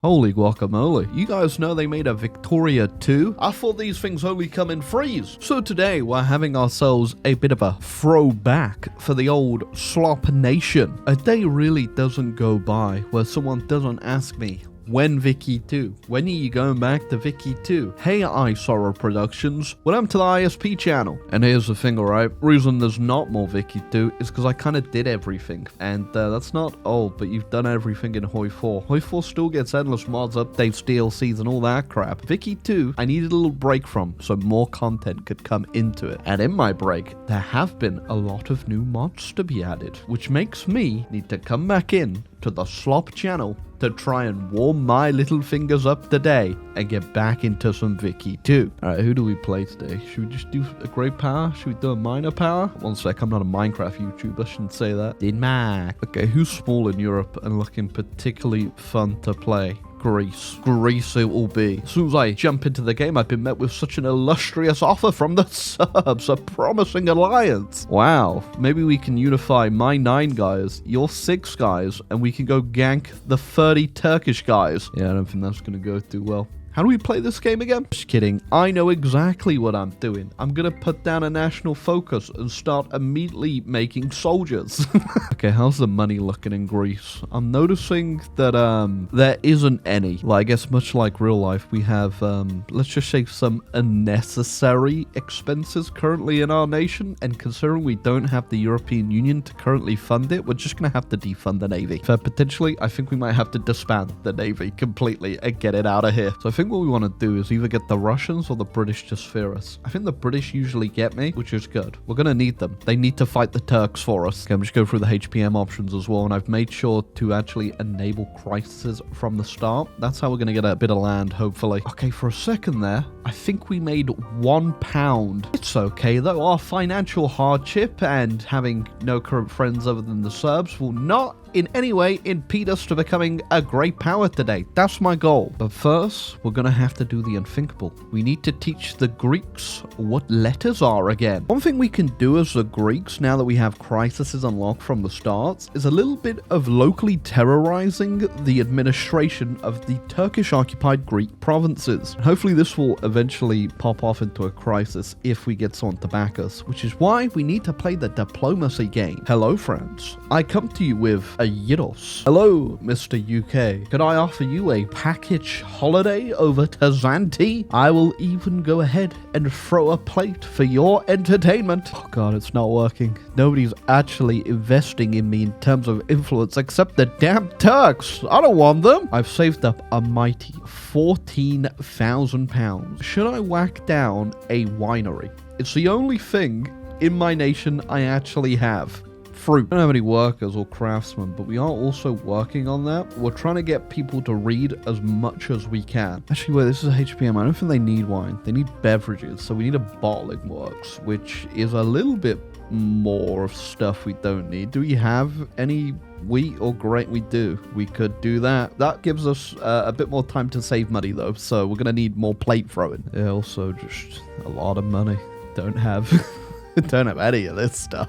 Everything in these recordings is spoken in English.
Holy guacamole. You guys know they made a Victoria 2? I thought these things only come in threes. So today we're having ourselves a bit of a throwback for the old Slop Nation. A day really doesn't go by where someone doesn't ask me, when Vicky 2? When are you going back to Vicky 2? Hey iSorrow Productions, welcome to the ISP channel. And here's the thing, alright? Reason there's not more Vicky 2 is because I kind of did everything. And that's not old, but you've done everything in Hoi 4. Hoi 4 still gets endless mods, updates, DLCs, and all that crap. Vicky 2, I needed a little break from, so more content could come into it. And in my break, there have been a lot of new mods to be added, which makes me need to come back in to the Slop channel to try and warm my little fingers up today and get back into some Vicky 2. Alright, who do we play today? Should we just do a great power? Should we do a minor power? One sec, I'm not a Minecraft YouTuber, I shouldn't say that. Denmark. Okay, who's small in Europe and looking particularly fun to play? Greece it will be. As soon as I jump into the game, I've been met with such an illustrious offer from the subs, a promising alliance. Wow, maybe we can unify my 9 guys, your 6 guys, and we can go gank the 30 Turkish guys. Yeah, I don't think that's gonna go too well. How do we play this game again? Just kidding. I know exactly what I'm doing. I'm gonna put down a national focus and start immediately making soldiers. Okay, how's the money looking in Greece? I'm noticing that there isn't any. Well, I guess much like real life, we have let's just say some unnecessary expenses currently in our nation, and considering we don't have the European Union to currently fund it, we're just gonna have to defund the Navy. So potentially, I think we might have to disband the Navy completely and get it out of here. So I think what we want to do is either get the Russians or the British to sphere us. I think the British usually get me, which is good. We're going to need them. They need to fight the Turks for us. Okay, I'm just going through the HPM options as well, and I've made sure to actually enable crises from the start. That's how we're going to get a bit of land, hopefully. Okay, for a second there, I think we made £1. It's okay, though. Our financial hardship and having no current friends other than the Serbs will not in any way impede us to becoming a great power today. That's my goal. But first, we're gonna have to do the unthinkable. We need to teach the Greeks what letters are again. One thing we can do as the Greeks, now that we have crises unlocked from the start, is a little bit of locally terrorizing the administration of the Turkish-occupied Greek provinces. And hopefully this will eventually pop off into a crisis if we get someone to back us, which is why we need to play the diplomacy game. Hello, friends. I come to you with a Euros. Hello, Mr. UK. Could I offer you a package holiday over to Zante? I will even go ahead and throw a plate for your entertainment. Oh god, it's not working. Nobody's actually investing in me in terms of influence except the damn Turks. I don't want them. I've saved up a mighty £14,000. Should I whack down a winery? It's the only thing in my nation I actually have. Fruit. I don't have any workers or craftsmen, but we are also working on that. We're trying to get people to read as much as we can. Actually, wait, this is a HPM. I don't think they need wine. They need beverages, so we need a bottling works, which is a little bit more of stuff we don't need. Do we have any wheat or grain? We do. We could do that. That gives us a bit more time to save money, though, so we're going to need more plate throwing. Yeah, also just a lot of money. Don't have any of this stuff.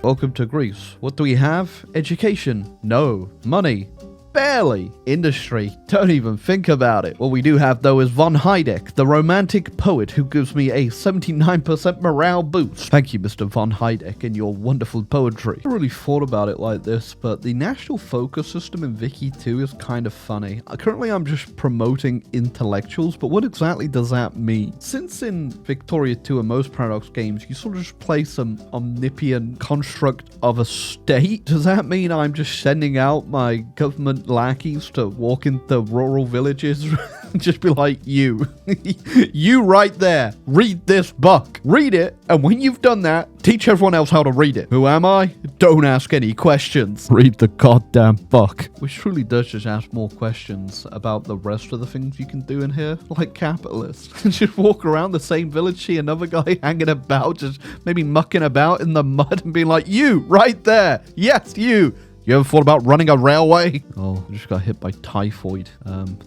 Welcome to Greece. What do we have? Education? No. Money? Barely. Industry? Don't even think about it. What we do have, though, is Von Heidek, the romantic poet who gives me a 79% morale boost. Thank you, Mr. Von Heidek, and your wonderful poetry. I really thought about it like this, but the national focus system in Vicky 2 is kind of funny. Currently, I'm just promoting intellectuals, but what exactly does that mean? Since in Victoria 2 and most Paradox games, you sort of just play some omnipotent construct of a state, does that mean I'm just sending out my government lackeys to walk into rural villages and just be like, you right there, read this book, read it, and when you've done that, teach everyone else how to read it. Who am I? Don't ask any questions. Read the goddamn book. Which truly does just ask more questions about the rest of the things you can do in here, like capitalists. Just walk around the same village, see another guy hanging about, just maybe mucking about in the mud and being like, you right there, yes, you You ever thought about running a railway? Oh, I just got hit by typhoid.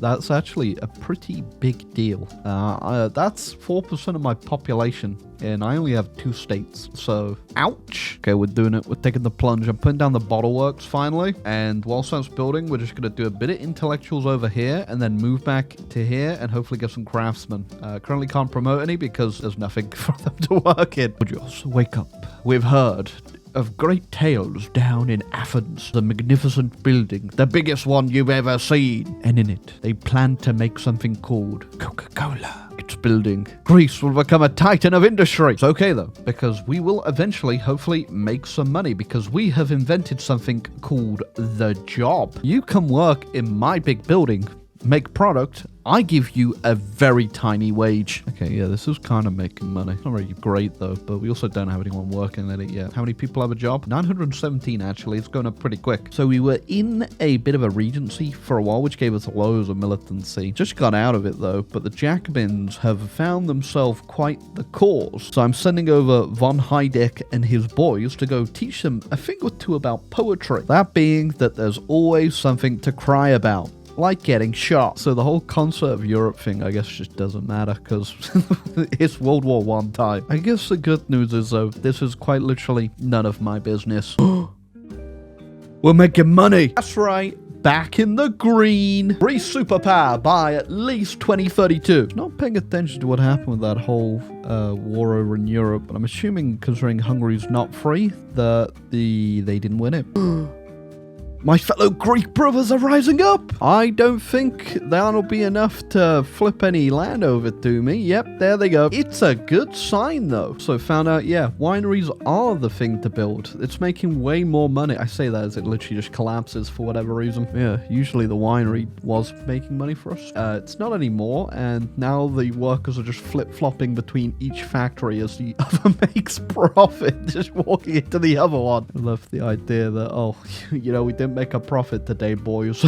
That's actually a pretty big deal. That's 4% of my population, and I only have 2 states, so ouch. Okay, we're doing it. We're taking the plunge. I'm putting down the bottle works finally, and whilst that's building, we're just going to do a bit of intellectuals over here, and then move back to here, and hopefully get some craftsmen. Currently can't promote any because there's nothing for them to work in. Would you also wake up? We've heard of great tales down in Athens, the magnificent building, the biggest one you've ever seen. And in it, they plan to make something called Coca-Cola. It's building. Greece will become a titan of industry. It's okay though, because we will eventually, hopefully, make some money because we have invented something called the job. You come work in my big building, make product, I give you a very tiny wage. Okay, yeah, this is kind of making money. Not very great, though, but we also don't have anyone working at it yet. How many people have a job? 917, actually. It's going up pretty quick. So we were in a bit of a regency for a while, which gave us loads of militancy. Just got out of it, though, but the Jacobins have found themselves quite the cause. So I'm sending over von Heideck and his boys to go teach them a thing or two about poetry. That being that there's always something to cry about, like getting shot. So the whole concert of Europe thing, I guess, just doesn't matter because it's World War I time. I guess the good news is, though, this is quite literally none of my business. We're making money. That's right. Back in the green. Greece superpower by at least 2032. Not paying attention to what happened with that whole war over in Europe, but I'm assuming, considering Hungary's not free, that they didn't win it. My fellow Greek brothers are rising up. I don't think that'll be enough to flip any land over to me. Yep, there they go. It's a good sign, though. So found out, yeah, wineries are the thing to build. It's making way more money. I say that as it literally just collapses for whatever reason. Yeah, usually the winery was making money for us. It's not anymore, and now the workers are just flip-flopping between each factory as the other makes profit, just walking into the other one. I love the idea that, oh, you know, we didn't make a profit today, boys.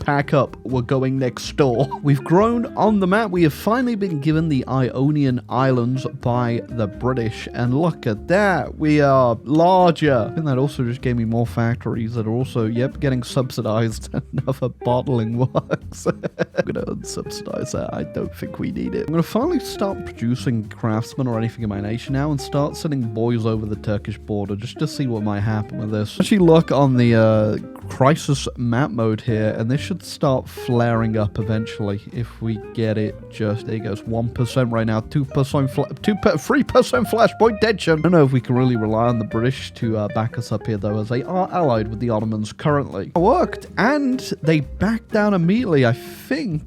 Pack up, we're going next door. We've grown on the map. We have finally been given the Ionian Islands by the British, and look at that, we are larger. And that also just gave me more factories that are also, yep, getting subsidized. Another bottling works. I'm gonna unsubsidize that. I don't think we need it. I'm gonna finally start producing craftsmen or anything in my nation now and start sending boys over the Turkish border just to see what might happen with this. Actually look on the crisis map mode here, and this should start flaring up eventually if we get it. Just there goes 1% right now, 3% flashpoint tension. I don't know if we can really rely on the British to back us up here, though, as they are allied with the Ottomans currently. It worked, and they backed down immediately. I think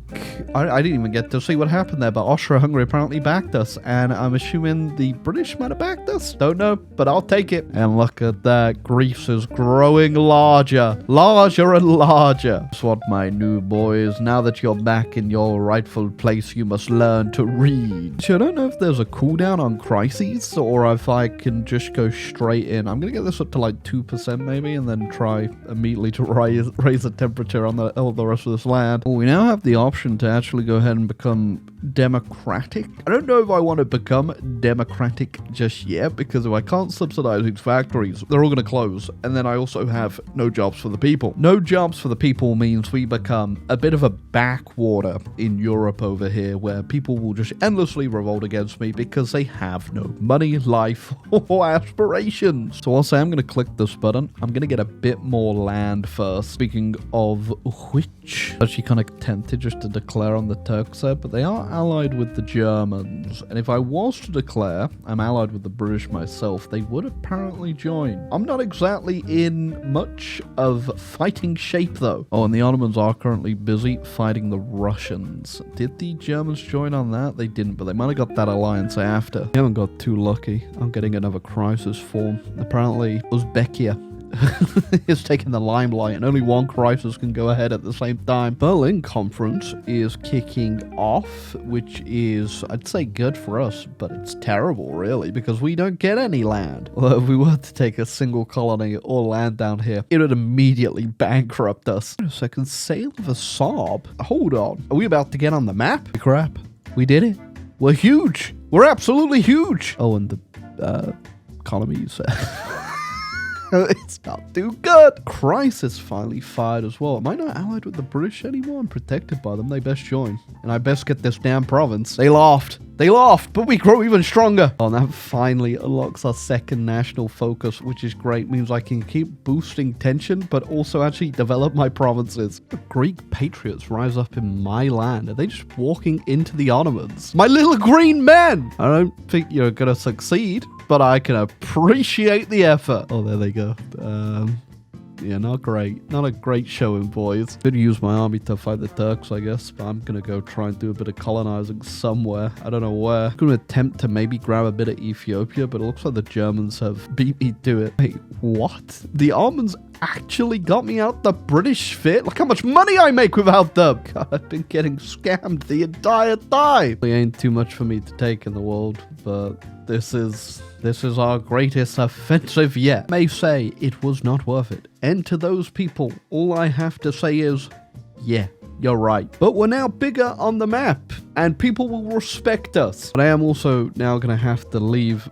I didn't even get to see what happened there, but Austria-Hungary apparently backed us, and I'm assuming the British might have backed us. Don't know, but I'll take it. And look at that, Greece is growing larger. Larger and larger. That's what, my new boys. Now that you're back in your rightful place, you must learn to read. So I don't know if there's a cooldown on crises or if I can just go straight in. I'm going to get this up to like 2% maybe and then try immediately to raise the temperature on all the rest of this land. Well, we now have the option to actually go ahead and become democratic. I don't know if I want to become democratic just yet, because if I can't subsidize these factories, they're all going to close. And then I also have no jobs for the people. No jobs for the people means we become a bit of a backwater in Europe over here, where people will just endlessly revolt against me because they have no money, life, or aspirations. So I'll say I'm going to click this button. I'm going to get a bit more land first. Speaking of which, actually kind of tempted just to declare on the Turks there, but they are allied with the Germans, and if I was to declare I'm allied with the British myself, they would apparently join. I'm not exactly in much of fighting shape, though. Oh, and the Ottomans are currently busy fighting the Russians. Did the Germans join on that? They didn't, but they might have got that alliance after. They haven't got too lucky. I'm getting another crisis form. Apparently, Uzbekia is taking the limelight, and only one crisis can go ahead at the same time. Berlin Conference is kicking off, which is, I'd say, good for us, but it's terrible, really, because we don't get any land. Although if we were to take a single colony or land down here, it would immediately bankrupt us. Wait a second, Sale of a Saab? Hold on. Are we about to get on the map? Crap. We did it. We're huge. We're absolutely huge. Oh, and the economies. It's not too good. Crisis finally fired as well. Am I not allied with the British anymore? I'm protected by them. They best join. And I best get this damn province. They laughed, but we grow even stronger. Oh, and that finally unlocks our second national focus, which is great. Means I can keep boosting tension, but also actually develop my provinces. The Greek patriots rise up in my land. Are they just walking into the Ottomans? My little green men! I don't think you're gonna succeed, but I can appreciate the effort. Oh, there they go. Yeah, not great. Not a great showing, boys. Could use my army to fight the Turks, I guess, but I'm gonna go try and do a bit of colonizing somewhere. I don't know where. I'm gonna attempt to maybe grab a bit of Ethiopia, but it looks like the Germans have beat me to it. Wait, what? The Ottomans actually got me out the British fit? Look how much money I make without them! God, I've been getting scammed the entire time! It ain't too much for me to take in the world, but this is our greatest offensive yet. May say it was not worth it. And to those people, all I have to say is, yeah, you're right. But we're now bigger on the map, and people will respect us. But I am also now going to have to leave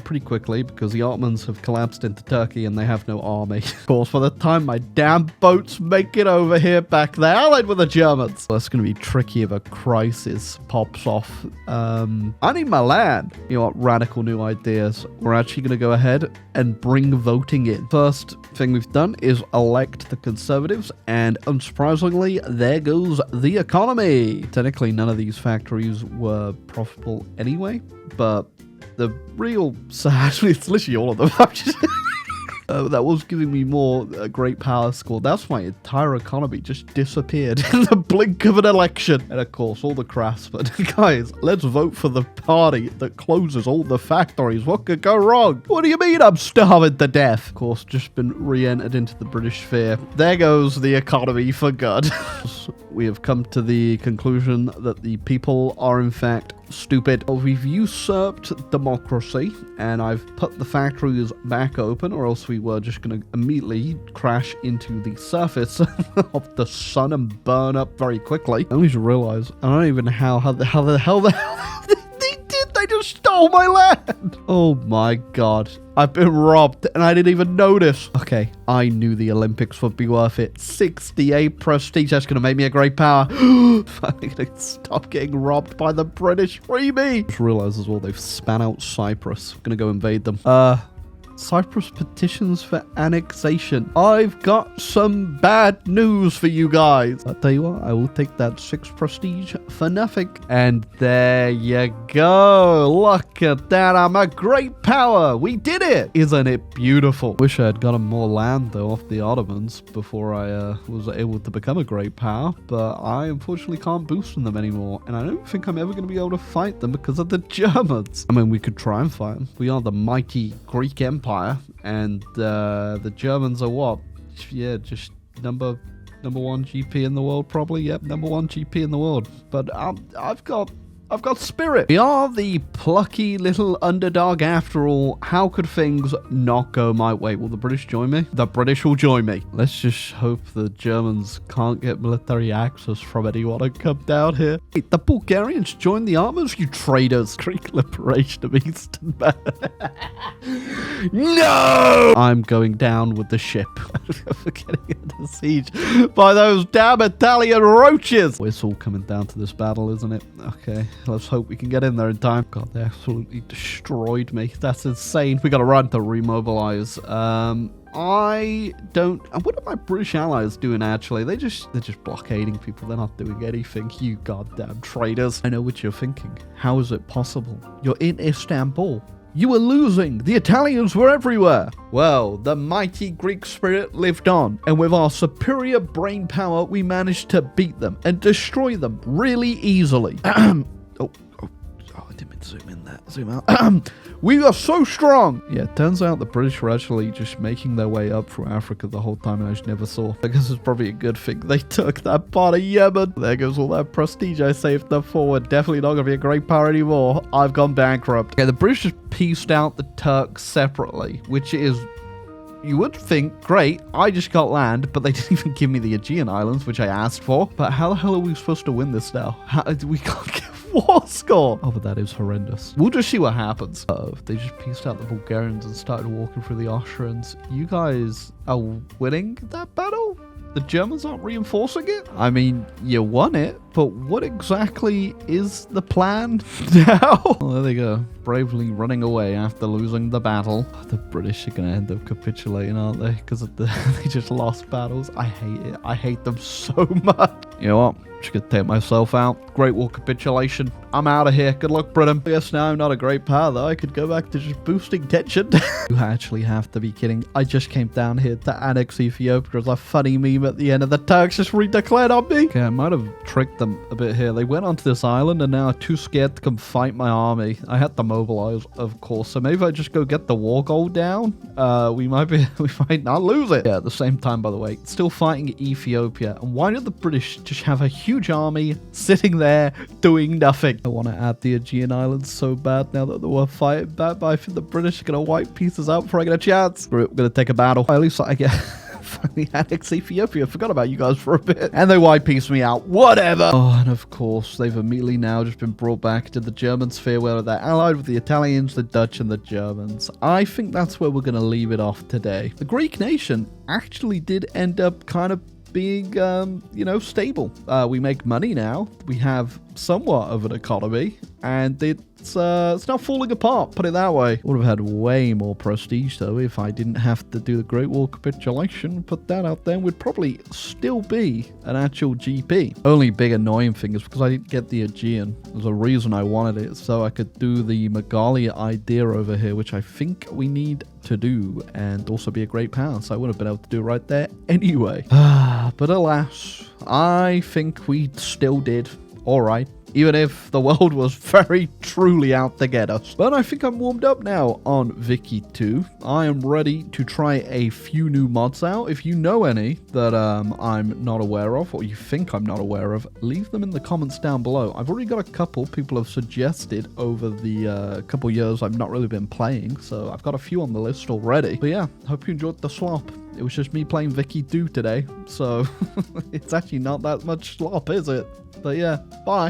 pretty quickly because the Ottomans have collapsed into Turkey and they have no army. Of course, by the time my damn boats make it over here back there, allied with the Germans. That's going to be tricky if a crisis pops off. I need my land. You know what? Radical new ideas. We're actually going to go ahead and bring voting in. First thing we've done is elect the Conservatives, and unsurprisingly, there goes the economy. Technically, none of these factories were profitable anyway, but the real actually, it's literally all of them. That was giving me more great power score. That's my entire economy just disappeared in the blink of an election. And of course, all the crafts. But guys, let's vote for the party that closes all the factories. What could go wrong? What do you mean I'm starving to death? Of course, just been re-entered into the British sphere. There goes the economy for good. We have come to the conclusion that the people are in fact stupid. We've usurped democracy, and I've put the factories back open, or else we were just going to immediately crash into the surface of the sun and burn up very quickly. I only just realized, I don't even know how the hell they did. They just stole my land. Oh my god. I've been robbed and I didn't even notice. Okay, I knew the Olympics would be worth it. 68 prestige, that's gonna make me a great power. Finally gonna stop getting robbed by the British. Free me! Just realized as well they've span out Cyprus. I'm gonna go invade them. Cyprus petitions for annexation. I've got some bad news for you guys. I'll tell you what, I will take that 6 prestige for nothing. And there you go. Look at that. I'm a great power. We did it. Isn't it beautiful? Wish I had gotten more land though off the Ottomans before I was able to become a great power. But I unfortunately can't boost on them anymore. And I don't think I'm ever going to be able to fight them because of the Germans. I mean, we could try and fight them. We are the mighty Greek Empire. And the Germans are what? Yeah, just number 1 GP in the world, probably. Yep, number 1 GP in the world. But I've got spirit. We are the plucky little underdog after all. How could things not go my way? Will the British join me? The British will join me. Let's just hope the Germans can't get military access from anyone and come down here. Wait, the Bulgarians joined the Ottomans? You traitors. Greek liberation of Eastern No! I'm going down with the ship. For getting under siege by those damn Italian roaches. It's all coming down to this battle, isn't it? Okay. Let's hope we can get in there in time. God, they absolutely destroyed me. That's insane. We gotta run to remobilize. I don't... What are my British allies doing, actually? They're just blockading people. They're not doing anything. You goddamn traitors. I know what you're thinking. How is it possible? You're in Istanbul. You were losing. The Italians were everywhere. Well, the mighty Greek spirit lived on, and with our superior brain power, we managed to beat them and destroy them really easily. I didn't mean to zoom in there. Zoom out. We are so strong. Yeah, it turns out the British were actually just making their way up through Africa the whole time, and I just never saw. I guess it's probably a good thing they took that part of Yemen. There goes all that prestige I saved up forward. Definitely not going to be a great power anymore. I've gone bankrupt. Okay, the British just pieced out the Turks separately, which is... You would think, great, I just got land, but they didn't even give me the Aegean Islands, which I asked for. But how the hell are we supposed to win this now? We can't get... war score. Oh, but that is horrendous. We'll just see what happens. They just pieced out the Bulgarians and started walking through the Austrians. You guys are winning that battle? The Germans aren't reinforcing it? I mean, you won it, but what exactly is the plan now? Well, there they go. Bravely running away after losing the battle. The British are going to end up capitulating, aren't they? Because they just lost battles. I hate it. I hate them so much. You know what? Just gonna take myself out. Great War capitulation. I'm out of here. Good luck, Britain. I guess now I'm not a great power, though. I could go back to just boosting tension. You actually have to be kidding. I just came down here to annex Ethiopia. There's a funny meme at the end of the Turks just redeclared on me. Okay, I might have tricked them a bit here. They went onto this island and now are too scared to come fight my army. I had to mobilize, of course. So maybe if I just go get the war goal down, we might not lose it. Yeah, at the same time, by the way, still fighting Ethiopia. And why did the British just have a huge army sitting there doing nothing? I want to add the Aegean Islands so bad now that we're fighting back, but I think the British are going to wipe pieces out before I get a chance. We're going to take a battle. At least I get... finally annex Ethiopia. Forgot about you guys for a bit. And they white piece me out. Whatever. Oh, and of course, they've immediately now just been brought back to the German sphere where they're allied with the Italians, the Dutch, and the Germans. I think that's where we're going to leave it off today. The Greek nation actually did end up kind of being, stable. We make money now. We have somewhat of an economy, and it's not falling apart, put it that way. Would have had way more prestige, though, if I didn't have to do the Great War capitulation. Put that out there, would probably still be an actual GP. Only big annoying thing is because I didn't get the Aegean. There's a reason I wanted it, so I could do the Megalia idea over here, which I think we need to do, and also be a great power, so I would have been able to do it right there anyway. But alas, I think we still did alright, even if the world was very truly out to get us. But I think I'm warmed up now on Vicky 2. I am ready to try a few new mods out. If you know any that I'm not aware of, or you think I'm not aware of, leave them in the comments down below. I've already got a couple people have suggested over the couple years I've not really been playing, so I've got a few on the list already. But yeah, hope you enjoyed the slop. It was just me playing Vicky 2 today, so it's actually not that much slop, is it? But yeah, bye.